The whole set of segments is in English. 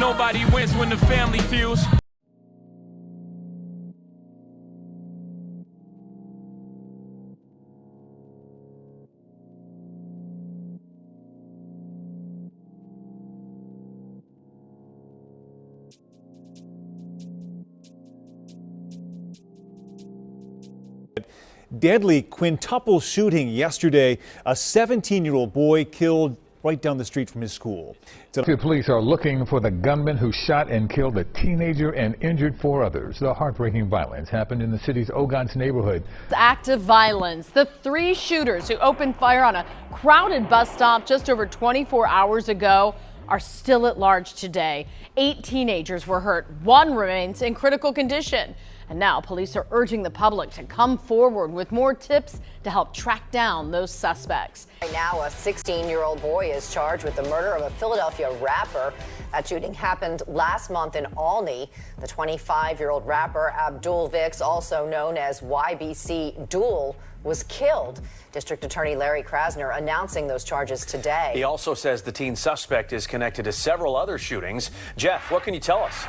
Nobody wins when the family feels. Deadly quintuple shooting yesterday. A 17-year-old boy killed right down the street from his school. Police are looking for the gunman who shot and killed a teenager and injured 4 others. The heartbreaking violence happened in the city's Ohlne neighborhood. Active violence. The 3 shooters who opened fire on a crowded bus stop just over 24 hours ago are still at large today. 8 teenagers were hurt. 1 remains in critical condition. And now police are urging the public to come forward with more tips to help track down those suspects. Right now, a 16-year-old boy is charged with the murder of a Philadelphia rapper. That shooting happened last month in Ohlne. The 25-year-old rapper Abdul Vix, also known as YBC DUL, was killed. District Attorney Larry Krasner announcing those charges today. He also says the teen suspect is connected to several other shootings. Jeff, what can you tell us?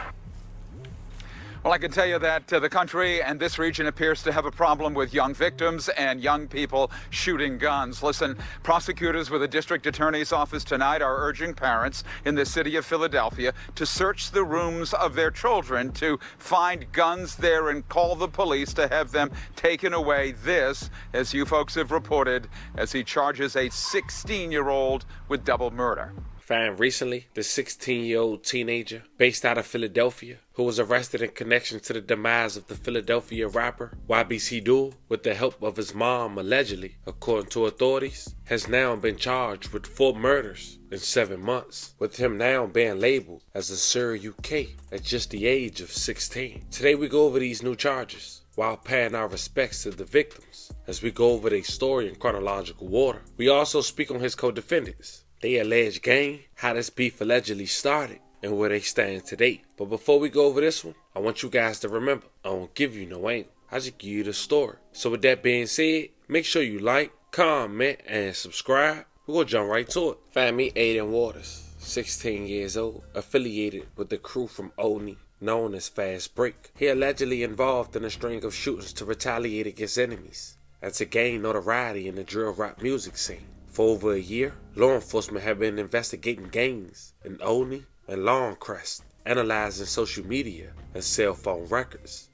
Well, I can tell you that the country and this region appears to have a problem with young victims and young people shooting guns. Listen, prosecutors with the district attorney's office tonight are urging parents in the city of Philadelphia to search the rooms of their children to find guns there and call the police to have them taken away. This, as you folks have reported, as he charges a 16-year-old with double murder. Found recently, the 16-year-old teenager based out of Philadelphia who was arrested in connection to the demise of the Philadelphia rapper YBC DUL with the help of his mom, allegedly, according to authorities, has now been charged with 4 murders in 7 months, with him now being labeled as a serial UK at just the age of 16. Today we go over these new charges while paying our respects to the victims as we go over their story in chronological order. We also speak on his co-defendants, their alleged gang, how this beef allegedly started, and where they stand today. But before we go over this one, I want you guys to remember, I won't give you no angle. I just give you the story. So with that being said, make sure you like, comment, and subscribe. We're gonna jump right to it. Find me Aiden Waters, 16 years old, affiliated with the crew from Ohlne, known as Fast Break. He allegedly involved in a string of shootings to retaliate against enemies and to gain notoriety in the drill rap music scene. For over a year, law enforcement have been investigating gangs in Ohlne and Longcrest, analyzing social media and cell phone records.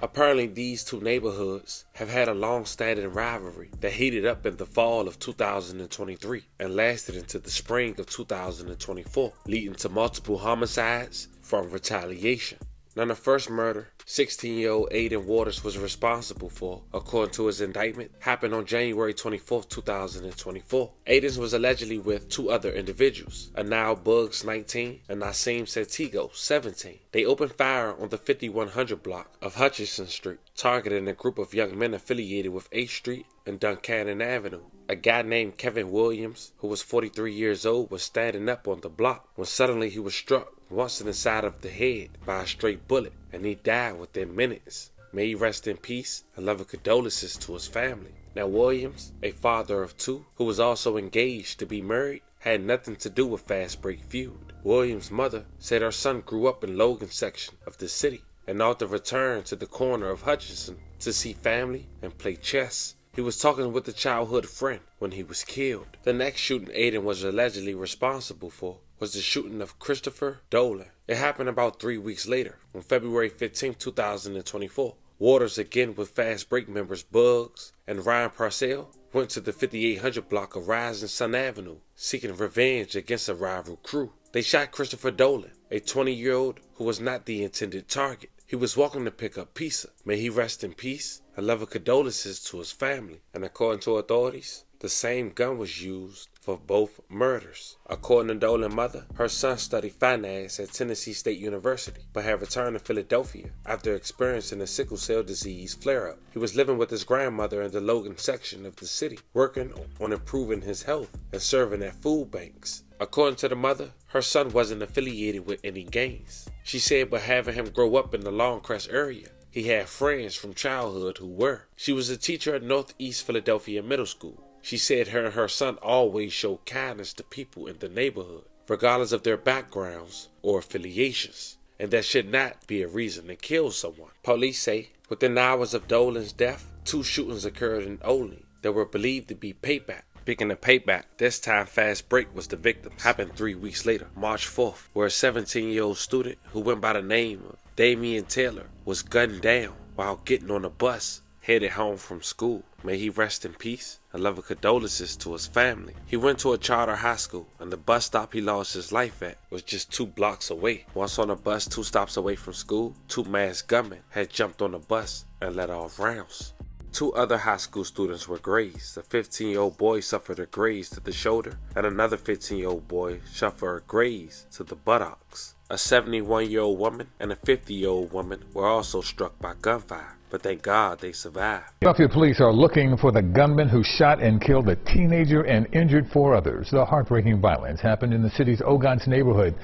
Apparently, these 2 neighborhoods have had a long-standing rivalry that heated up in the fall of 2023 and lasted into the spring of 2024, leading to multiple homicides from retaliation. Now, the first murder 16-year-old Aiden Waters was responsible for, according to his indictment, happened on January 24, 2024. Aiden was allegedly with 2 other individuals, Anil Bugs, 19, and Nasim Santiago, 17. They opened fire on the 5100 block of Hutchinson Street, targeting a group of young men affiliated with 8th Street and Duncannon Avenue. A guy named Kevin Williams, who was 43 years old, was standing up on the block when suddenly he was struck once in the side of the head by a straight bullet, and he died within minutes. May he rest in peace, and love and condolences to his family. Now, Williams, a father of 2, who was also engaged to be married, had nothing to do with Fast Break feud. Williams' mother said her son grew up in Logan section of the city and often returned to the corner of Hutchinson to see family and play chess. He was talking with a childhood friend when he was killed. The next shooting Aiden was allegedly responsible for was the shooting of Christopher Dolan. It happened about 3 weeks later, on February 15, 2024. Waters, again with Fast Break members Bugs and Ryan Parcell, went to the 5800 block of Rising Sun Avenue, seeking revenge against a rival crew. They shot Christopher Dolan, a 20-year-old who was not the intended target. He was walking to pick up pizza. May he rest in peace, and love and condolences to his family. And according to authorities, the same gun was used for both murders. According to Dolan's mother, her son studied finance at Tennessee State University, but had returned to Philadelphia after experiencing a sickle cell disease flare-up. He was living with his grandmother in the Logan section of the city, working on improving his health and serving at food banks. According to the mother, her son wasn't affiliated with any gangs. She said by having him grow up in the Longcrest area, he had friends from childhood who were. She was a teacher at Northeast Philadelphia Middle School. She said her and her son always showed kindness to people in the neighborhood. regardless of their backgrounds or affiliations, and that should not be a reason to kill someone. Police say within hours of Dolan's death, 2 shootings occurred in Ohlne that were believed to be payback. Speaking of payback, this time fast break was the victim. Happened 3 weeks later, March 4th, where a 17-year-old student who went by the name of Damian Taylor was gunned down while getting on a bus headed home from school. May he rest in peace. A love of condolences to his family. He went to a charter high school, and the bus stop he lost his life at was just 2 blocks away. Once on a bus 2 stops away from school, 2 masked gunmen had jumped on the bus and let off rounds. 2 other high school students were grazed. A 15-year-old boy suffered a graze to the shoulder, and another 15-year-old boy suffered a graze to the buttocks. A 71-year-old woman and a 50-year-old woman were also struck by gunfire, but thank God they survived. Philadelphia police are looking for the gunman who shot and killed a teenager and injured 4 others. The heartbreaking violence happened in the city's Ohlne neighborhood.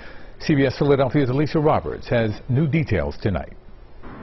CBS Philadelphia's Alyssa Roberts has new details tonight.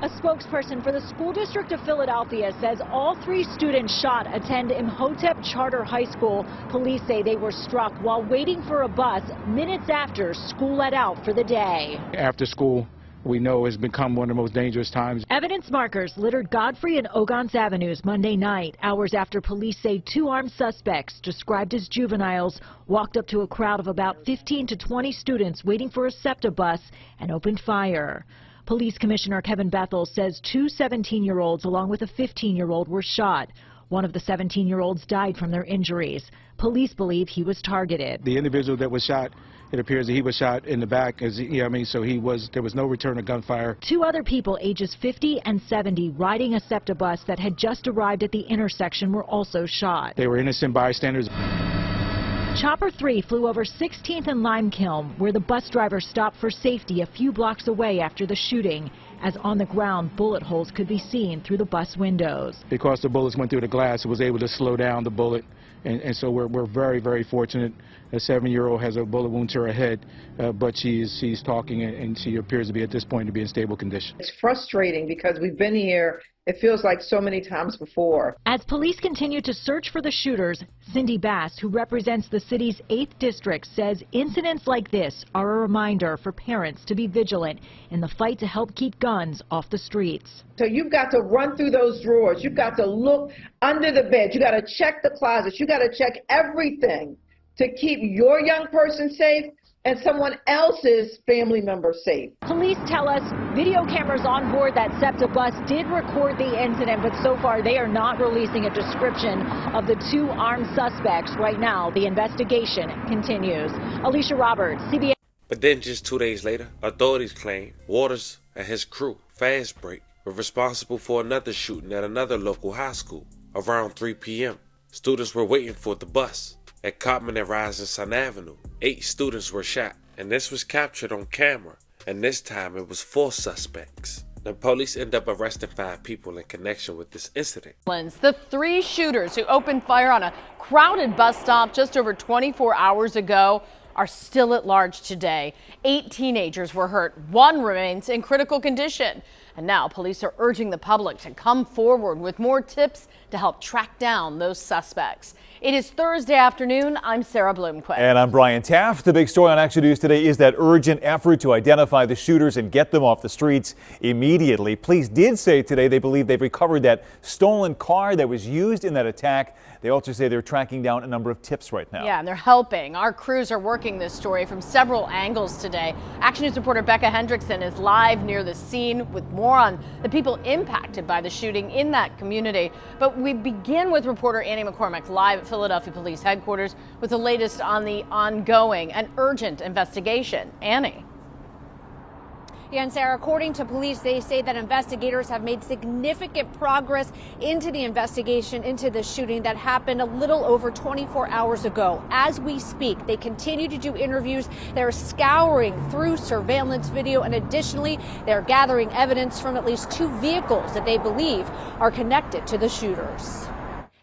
A spokesperson for the School District of Philadelphia says all 3 students shot attend Imhotep Charter High School. Police say they were struck while waiting for a bus minutes after school let out for the day. After school, we know has become one of the most dangerous times. Evidence markers littered Godfrey and Ohlne Avenues Monday night, hours after police say 2 armed suspects, described as juveniles, walked up to a crowd of about 15 to 20 students waiting for a SEPTA bus and opened fire. Police Commissioner Kevin Bethel says 2 17-year-olds along with a 15-year-old were shot. One of the 17-year-olds died from their injuries. Police believe he was targeted. The individual that was shot, it appears that he was shot in the back, so there was no return of gunfire. 2 other people ages 50 and 70 riding a SEPTA bus that had just arrived at the intersection were also shot. They were innocent bystanders. Chopper 3 flew over 16th and Limekiln, where the bus driver stopped for safety a few blocks away after the shooting, as on the ground bullet holes could be seen through the bus windows. Because the bullets went through the glass, it was able to slow down the bullet, and so we're very, very fortunate. A 7-year-old has a bullet wound to her head, but she's talking, and she appears to be at this point to be in stable condition. It's frustrating because we've been here, it feels like so many times before. As police continue to search for the shooters, Cindy Bass, who represents the city's 8th district, says incidents like this are a reminder for parents to be vigilant in the fight to help keep guns off the streets. So you've got to run through those drawers, you've got to look under the bed, you got to check the closets, you got to check everything to keep your young person safe and someone else's family member safe. Police tell us video cameras on board that SEPTA bus did record the incident, but so far they are not releasing a description of the 2 armed suspects. Right now, the investigation continues. Alicia Roberts, CBS. But then just 2 days later, authorities claim Waters and his crew, Fast Break, were responsible for another shooting at another local high school around 3 p.m. Students were waiting for the bus at Cotman and Rising Avenue. 8 students were shot, and this was captured on camera, and this time it was 4 suspects. The police end up arresting 5 people in connection with this incident. The 3 shooters who opened fire on a crowded bus stop just over 24 hours ago are still at large today. 8 teenagers were hurt. 1 remains in critical condition. And now police are urging the public to come forward with more tips to help track down those suspects. It is Thursday afternoon. I'm Sarah Bloomquist. And I'm Brian Taft. The big story on Action News today is that urgent effort to identify the shooters and get them off the streets immediately. Police did say today they believe they've recovered that stolen car that was used in that attack. They also say they're tracking down a number of tips right now. Yeah, and they're helping. Our crews are working this story from several angles today. Action News reporter Becca Hendrickson is live near the scene with more on the people impacted by the shooting in that community. But we begin with reporter Annie McCormick live at Philadelphia Police Headquarters with the latest on the ongoing and urgent investigation. Annie. Yeah, and Sarah, according to police, they say that investigators have made significant progress into the investigation into the shooting that happened a little over 24 hours ago. As we speak, they continue to do interviews. They're scouring through surveillance video, and additionally, they're gathering evidence from at least 2 vehicles that they believe are connected to the shooters.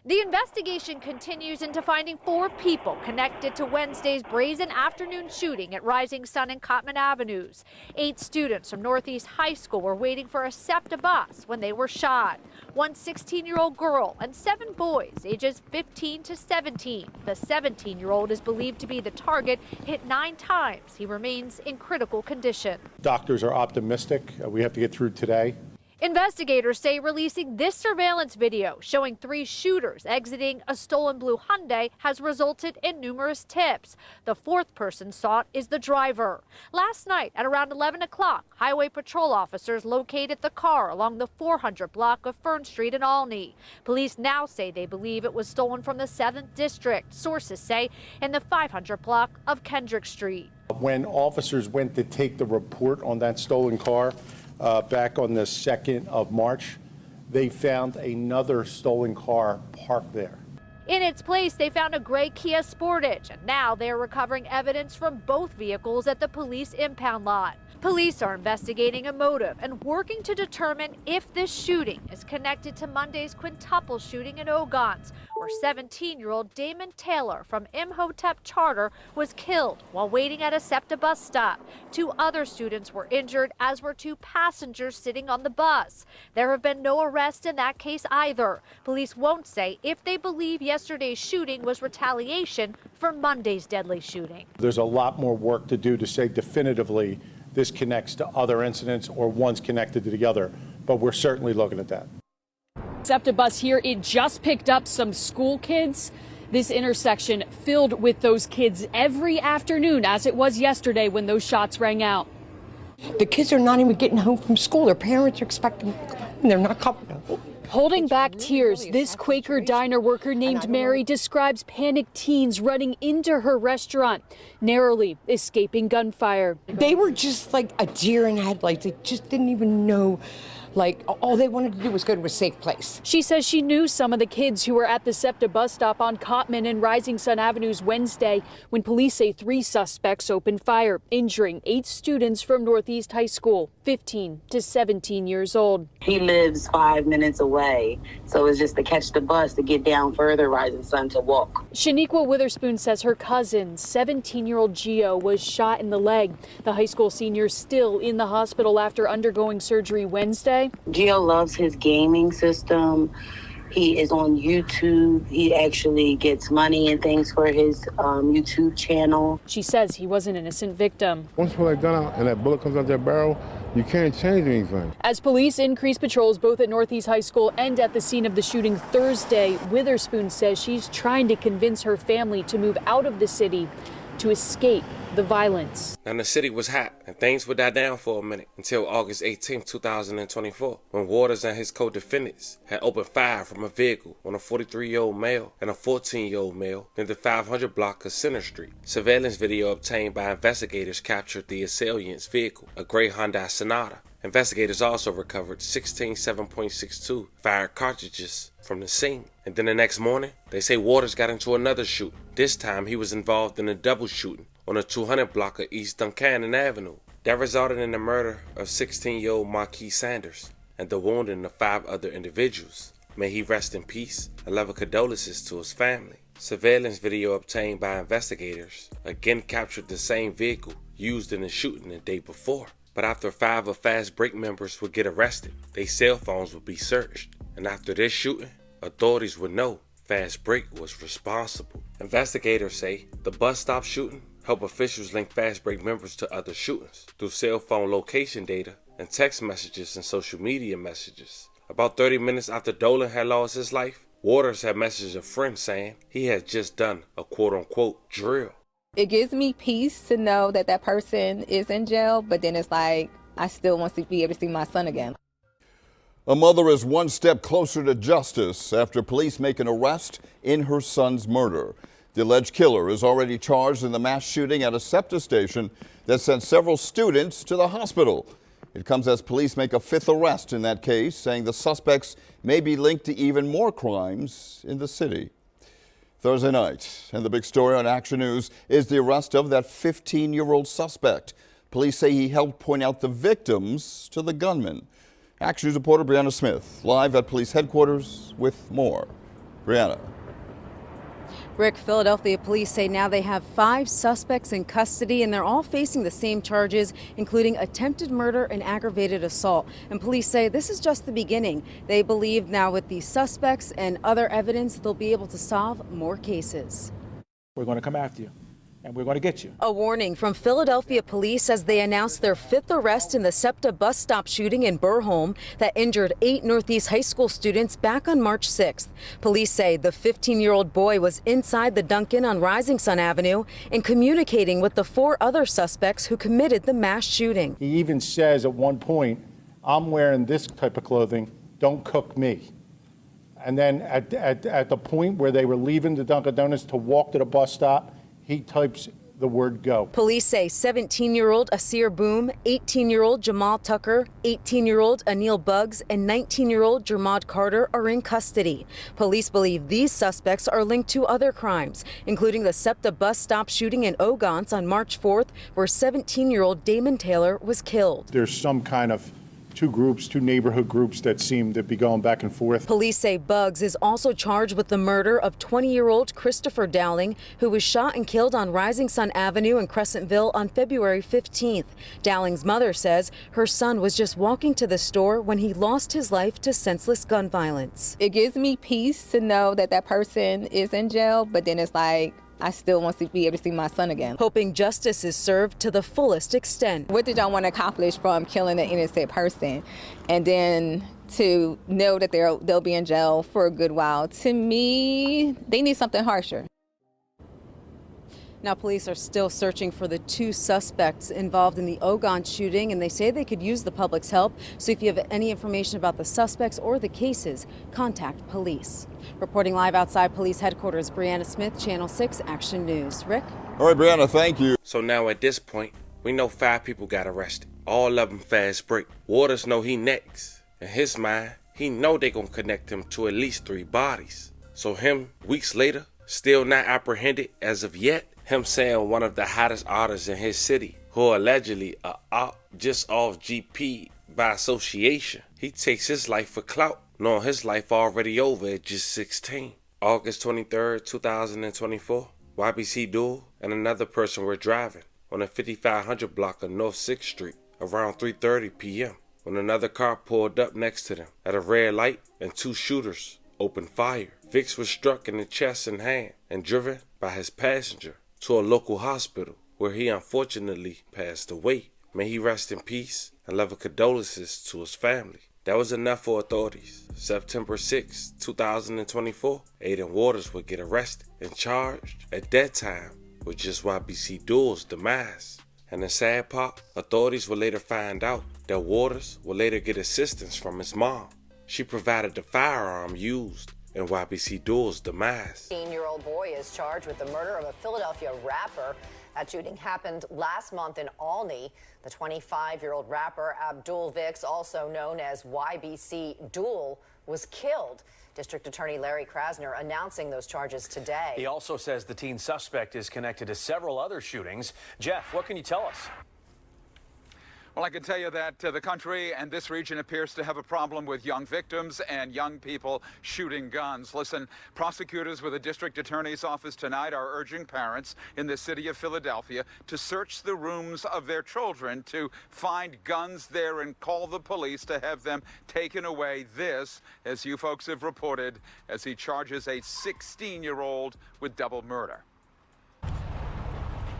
The investigation continues into finding 4 people connected to Wednesday's brazen afternoon shooting at Rising Sun and Cottman Avenues. 8 students from Northeast High School were waiting for a SEPTA bus when they were shot. One 16-year-old girl and 7 boys ages 15 to 17. The 17-year-old is believed to be the target, hit 9 times. He remains in critical condition. Doctors are optimistic. We have to get through today. Investigators say releasing this surveillance video showing 3 shooters exiting a stolen blue Hyundai has resulted in numerous tips. The 4th person sought is the driver. Last night at around 11 o'clock, highway patrol officers located the car along the 400 block of Fern Street in Ohlne. Police now say they believe it was stolen from the 7th district. Sources say in the 500 block of Kendrick Street. When officers went to take the report on that stolen car, back on the 2nd of March, they found another stolen car parked there. In its place, they found a gray Kia Sportage, and now they are recovering evidence from both vehicles at the police impound lot. Police are investigating a motive and working to determine if this shooting is connected to Monday's quintuple shooting in Ohlne, where 17-year-old Damon Taylor from Imhotep Charter was killed while waiting at a SEPTA bus stop. 2 other students were injured, as were 2 passengers sitting on the bus. There have been no arrests in that case either. Police won't say if they believe yesterday's shooting was retaliation for Monday's deadly shooting. There's a lot more work to do to say definitively this connects to other incidents or one's connected to the other, but we're certainly looking at that. SEPTA bus here, it just picked up some school kids. This intersection filled with those kids every afternoon, as it was yesterday when those shots rang out. The kids are not even getting home from school. Their parents are expecting them to come home. They're not coming home. Holding back tears, this Quaker diner worker named Mary describes panicked teens running into her restaurant, narrowly escaping gunfire. They were just like a deer in headlights. They just didn't even know. Like, all they wanted to do was go to a safe place. She says she knew some of the kids who were at the SEPTA bus stop on Cottman and Rising Sun Avenues Wednesday when police say 3 suspects opened fire, injuring 8 students from Northeast High School, 15 to 17 years old. He lives 5 minutes away, so it's just to catch the bus to get down further, Rising Sun, to walk. Shaniqua Witherspoon says her cousin, 17-year-old Gio, was shot in the leg. The high school senior still in the hospital after undergoing surgery Wednesday. Gio loves his gaming system. He is on YouTube. He actually gets money and things for his YouTube channel. She says he was an innocent victim. Once you pull that gun out and that bullet comes out that barrel, you can't change anything. As police increase patrols both at Northeast High School and at the scene of the shooting Thursday, Witherspoon says she's trying to convince her family to move out of the city to escape the violence. And the city was hot, and things would die down for a minute until August 18, 2024, when Waters and his co-defendants had opened fire from a vehicle on a 43-year-old male and a 14-year-old male near the 500 block of Center Street. Surveillance video obtained by investigators captured the assailant's vehicle, a gray Hyundai Sonata. Investigators also recovered 16 7.62 fire cartridges from the scene. And then the next morning, they say Waters got into another shooting. This time, he was involved in a double shooting on a 200 block of East Duncannon Avenue. That resulted in the murder of 16-year-old Marquis Sanders and the wounding of 5 other individuals. May he rest in peace. 11 condolences to his family. Surveillance video obtained by investigators again captured the same vehicle used in the shooting the day before. But after 5 of Fast Break members would get arrested, their cell phones would be searched. And after this shooting, authorities would know Fast Break was responsible. Investigators say the bus stop shooting helped officials link Fast Break members to other shootings through cell phone location data and text messages and social media messages. About 30 minutes after Dolan had lost his life, Waters had messaged a friend saying he had just done a quote-unquote drill. It gives me peace to know that that person is in jail, but then it's like I still want to be able to see my son again. A mother is one step closer to justice after police make an arrest in her son's murder. The alleged killer is already charged in the mass shooting at a SEPTA station that sent several students to the hospital. It comes as police make a 5th arrest in that case, saying the suspects may be linked to even more crimes in the city. Thursday night, and the big story on Action News is the arrest of that 15-year-old suspect. Police say he helped point out the victims to the gunman. Action News reporter Brianna Smith live at police headquarters with more. Brianna. Rick, Philadelphia police say now they have 5 suspects in custody, and they're all facing the same charges, including attempted murder and aggravated assault. And police say this is just the beginning. They believe now with these suspects and other evidence, they'll be able to solve more cases. We're going to come after you, and we're going to get you. A warning from Philadelphia police as they announced their 5th arrest in the SEPTA bus stop shooting in Burholme that injured 8 Northeast High School students back on March 6th. Police say the 15-year-old boy was inside the Dunkin' on Rising Sun Avenue and communicating with the 4 other suspects who committed the mass shooting. He even says at one point, I'm wearing this type of clothing, don't cook me. And then at the point where they were leaving the Dunkin' Donuts to walk to the bus stop, he types the word go. Police say 17-year-old Asir Boom, 18-year-old Jamal Tucker, 18-year-old Anil Buggs, and 19-year-old Jermad Carter are in custody. Police believe these suspects are linked to other crimes, including the SEPTA bus stop shooting in Ohlne on March 4th, where 17-year-old Damon Taylor was killed. There's some kind of two neighborhood groups that seem to be going back and forth. Police say Buggs is also charged with the murder of 20-year-old Christopher Dowling, who was shot and killed on Rising Sun Avenue in Crescentville on February 15th. Dowling's mother says her son was just walking to the store when he lost his life to senseless gun violence. It gives me peace to know that that person is in jail, but then it's like, I still want to be able to see my son again. Hoping justice is served to the fullest extent. What did y'all want to accomplish from killing an innocent person? And then to know that they'll be in jail for a good while. To me, they need something harsher. Now, police are still searching for the 2 suspects involved in the Ohlne shooting, and they say they could use the public's help. So if you have any information about the suspects or the cases, contact police. Reporting live outside police headquarters, Brianna Smith, Channel 6 Action News. Rick? All right, Brianna, thank you. So now at this point, we know 5 people got arrested. All of them fast break. Waters know he next. In his mind, he know they gonna connect him to at least 3 bodies. So him, weeks later, still not apprehended as of yet. Him saying one of the hottest artists in his city, who allegedly are just off GP by association. He takes his life for clout, knowing his life already over at just 16. August 23rd, 2024, YBC DUL and another person were driving on the 5500 block of North 6th Street around 3:30 p.m. when another car pulled up next to them at a red light and 2 shooters opened fire. Vix was struck in the chest and hand and driven by his passenger to a local hospital where he unfortunately passed away. May he rest in peace and love condolences to his family. That was enough for authorities. September 6, 2024, Aiden Waters would get arrested and charged at that time with just YBC DUL's demise. And the sad part, authorities would later find out that Waters would later get assistance from his mom. She provided the firearm used in YBC DUL's demise. 18-year-old boy is charged with the murder of a Philadelphia rapper. That shooting happened last month in Ohlne. The 25-year-old rapper Abdul Vix, also known as YBC DUL, was killed. District Attorney Larry Krasner announcing those charges today. He also says the teen suspect is connected to several other shootings. Jeff, what can you tell us? Well, I can tell you that the country and this region appears to have a problem with young victims and young people shooting guns. Listen, prosecutors with the district attorney's office tonight are urging parents in the city of Philadelphia to search the rooms of their children to find guns there and call the police to have them taken away. This, as you folks have reported, as he charges a 16-year-old with double murder.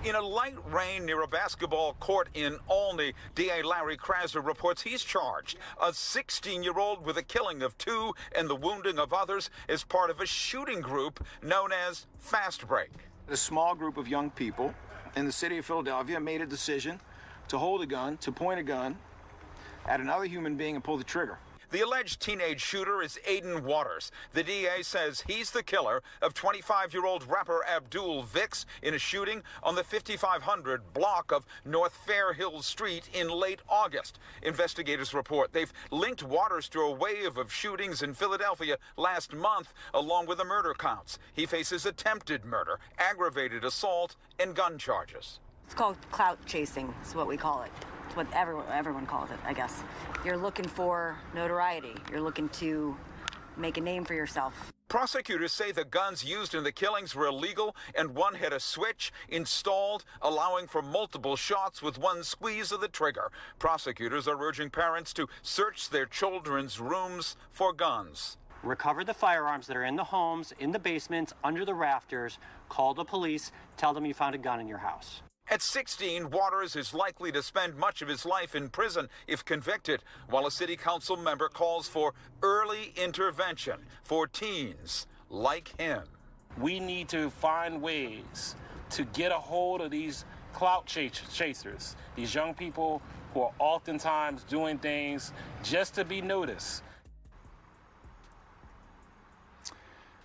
In a light rain near a basketball court in Ohlne, DA Larry Krasner reports he's charged a 16-year-old with the killing of 2 and the wounding of others as part of a shooting group known as Fast Break. A small group of young people in the city of Philadelphia made a decision to hold a gun, to point a gun at another human being and pull the trigger. The alleged teenage shooter is Aiden Waters. The DA says he's the killer of 25-year-old rapper Abdul Vix in a shooting on the 5500 block of North Fair Hills Street in late August. Investigators report they've linked Waters to a wave of shootings in Philadelphia last month, along with the murder counts. He faces attempted murder, aggravated assault, and gun charges. It's called clout chasing, is what we call it. It's what everyone calls it, I guess. You're looking for notoriety. You're looking to make a name for yourself. Prosecutors say the guns used in the killings were illegal and one had a switch installed, allowing for multiple shots with one squeeze of the trigger. Prosecutors are urging parents to search their children's rooms for guns. Recover the firearms that are in the homes, in the basements, under the rafters. Call the police. Tell them you found a gun in your house. At 16, Waters is likely to spend much of his life in prison if convicted, while a city council member calls for early intervention for teens like him. We need to find ways to get a hold of these clout chasers, these young people who are oftentimes doing things just to be noticed.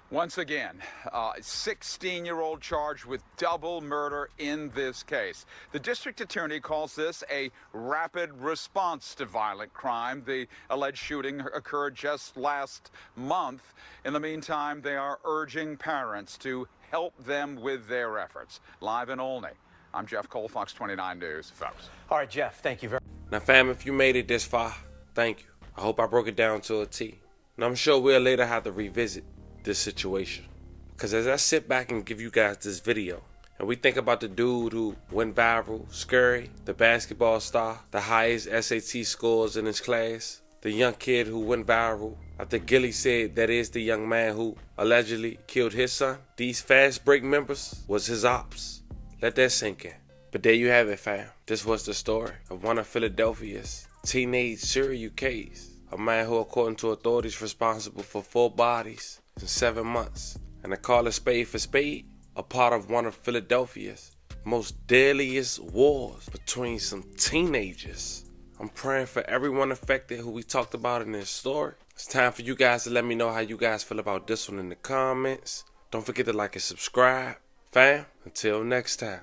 Once again, a 16-year-old charged with double murder in this case. The district attorney calls this a rapid response to violent crime. The alleged shooting occurred just last month. In the meantime, they are urging parents to help them with their efforts. Live in Ohlne, I'm Jeff Cole, Fox 29 News. Folks. All right, Jeff, thank you very much. Now, fam, if you made it this far, thank you. I hope I broke it down to a T. And I'm sure we'll later have to revisit this situation, because as I sit back and give you guys this video and we think about the dude who went viral, Scurry, the basketball star, the highest SAT scores in his class, the young kid who went viral after Gilly said that is the young man who allegedly killed his son, these fast break members was his ops. Let that sink in. But there you have it, fam. This was the story of one of Philadelphia's teenage serial killers, a man who, according to authorities, responsible for 4 bodies in 7 months, and to call a spade for spade, a part of one of Philadelphia's most deadliest wars between some teenagers. I'm praying for everyone affected who we talked about in this story. It's time for you guys to let me know how you guys feel about this one in the comments. Don't forget to like and subscribe. Fam, until next time.